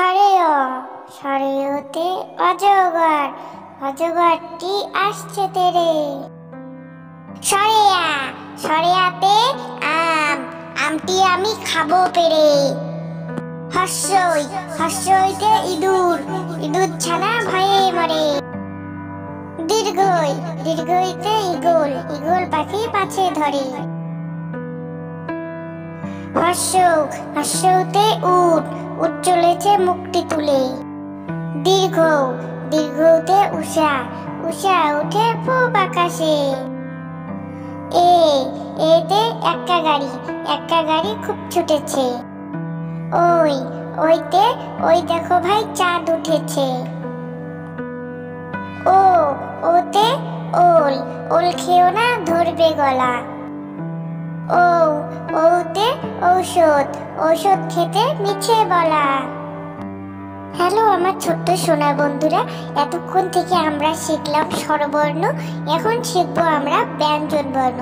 সরেও সরেওতে অজগর, অজগরটি আসছে তেরে। সরেয়া সরেয়াতে আম, আমটি আমি খাবো পেরে। হর্ষই হর্ষইতে ইঁদুর, ইঁদুর ছানা ভয়ে মরে। দীর্ঘই দীর্ঘইতে ঈগল, ঈগল পাখি পাছে ধরে। হর্ষৌ হর্ষৌতে উট, উট চলেছে মুখটি তুলে। দীর্ঘ দীর্ঘতে উষা, উষা উঠে পূব আকাশে। এতে এক্কা গাড়ি, এক্কা গাড়ি খুব ছুটেছে। ওই ওইতে ওই দেখো ভাই চাঁদ উঠেছে। ওতে ওল, ওল খেও না ধরবে গলা। ওতে ঔষধ, ঔষধ খেতে মিছে বলা। হ্যালো আমার ছোট্ট সোনা বন্ধুরা, এতক্ষণ থেকে আমরা শিখলাম স্বরবর্ণ, এখন শিখবো আমরা ব্যঞ্জন বর্ণ।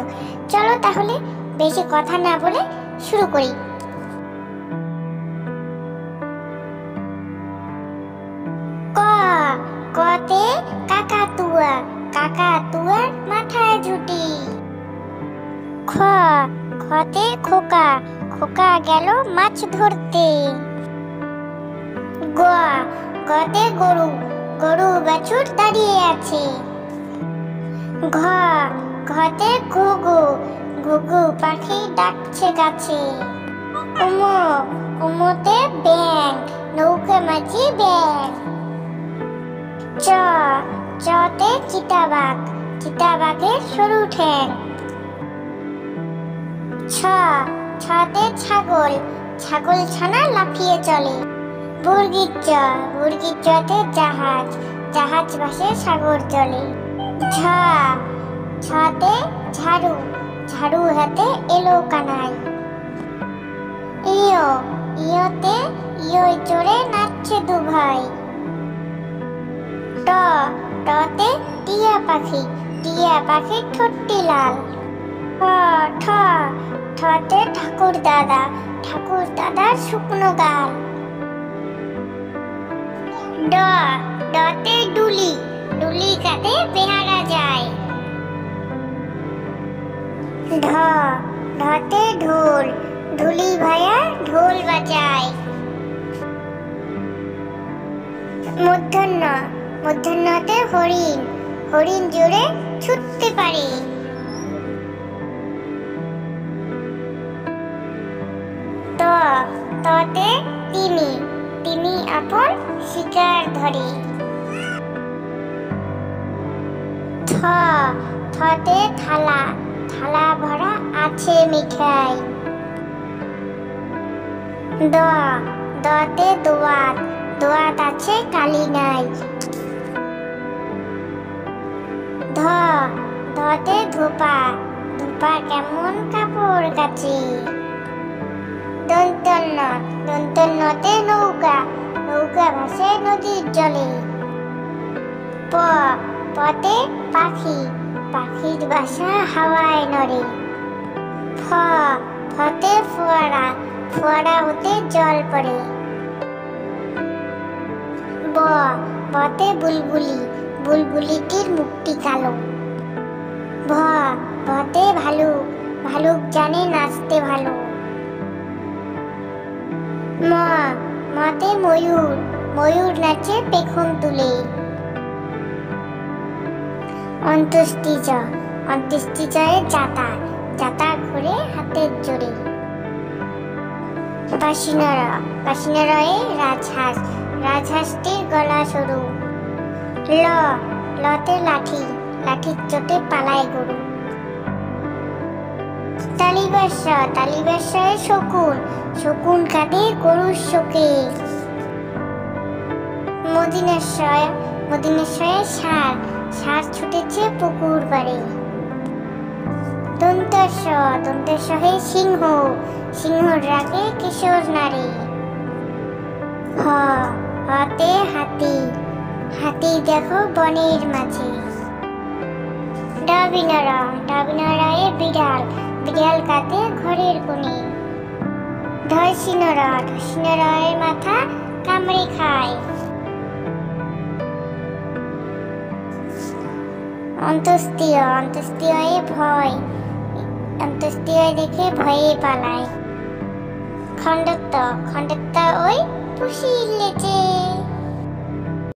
চলো তাহলে বেশি কথা না বলে শুরু করি। ক, কতে কাকাতুয়া, কাকাতুয়ার মাথায় ঝুঁটি। খ, খতে খোকা, খোকা গেল মাছ ধরতে। গ, গতে গরু, গরু বাছুর দাঁড়িয়ে আছে। ঘ, ঘতে ঘুঘু, ঘুঘু পাখি ডাকছে গাছে। উম, উমতে ব্যাঙ, নৌকা মাঝি ব্যাঙ। চ, চতে চিতাবাঘ, চিতাবাঘের সরু ঠ্যাং। ছ, ছতে ছাগল, ছাগল ছানা লাফিয়ে চলে। বর্গীর চ, বর্গীর চতে জাহাজ, জাহাজ ভাসে সাগর জলে। ঝ, ঝতে ঝাড়ু, ঝাড়ু হাতে এলো কানাই। ইয়, ইয়তে ইয়ই চড়ে নাচছে দু ভাই। ট, টতে টিয়া পাখি, টিয়া পাখির ঠোঁটটি লাল। ঠ, ঠ, ঠতে ঠাকুর দাদা, ঠাকুর দাদার শুকনো গাল। ড, ডতে ডুলি, ডুলি কাঁধে বেহারা যায়। ঢ, ঢতে ঢোল, ঢুলি ভায়া ঢোল বাজায়। মূর্ধন্য, মূর্ধন্যতে হরিণ, হরিণ জোরে ছুটতে পারে। ত, ততে তিমি, তিমি আপন শিকার ধরে। থ, থতে থালা, থালা ভরা আছে মিঠাই। দ, দতে দোয়াত, দোয়াত আছে কালি নাই। ধ, ধতে ধোপা, ধোপা কেমন কাপড় কাচে। দন্তন্য, দন্তন্যতে নৌকা, নৌকা ভাসে নদীর জলে। প, পতে পাখি, পাখির বাসা হাওয়ায় নড়ে। ফ, ফতে ফোয়ারা, ফোয়ারা হতে জল পড়ে। ব, বতে বুলবুলি, বুলবুলিটির মুখটি কালো। ভ, ভতে ভালুক, ভালুক জানে নাচতে ভালো। ম, মতে ময়ূর, ময়ূর নাচে পেখম তুলে। অন্ত্যেষ্টিজ, অন্ত্যেষ্টিজয়ে জাতা, জাতা ঘুরে হাতের জোরে। বাসিনর, বাসিনরয়ে রাজহাঁস, রাজহাঁসটির গলা সরু। ল, লতে লাঠি, লাঠির চোটে পালায় গরু। তালিবাস্য, তালিবাস্যয়ে শকুন, শকুন কাঁদে গরুর শোকে। মদিনাশয়, মদিনাশয়ে ষাঁড়, ষাঁড় ছুটেছে পুকুর পাড়ে। দন্তস্ব, দন্তস্বয়ে সিংহ, সিংহর রাগে কিশোর নারী। হ, হতে হাতি, হাতি দেখো বনের মাঝে। ডাবিনর, ডাবিনরায়ে বিড়াল, বিড়াল কাঁদে ঘরের কোণে। ধর্ষিনর, ধর্ষিনরয়ের মাথা কামড়ে অন্ত্যেষ্টিয়, অন্ত্যেষ্টিয় ভয়, অন্ত্যেষ্টিয় দেখে ভয়ে পালায়। খণ্ডত্ব, খণ্ডত্ব ওই পুষির লেজে।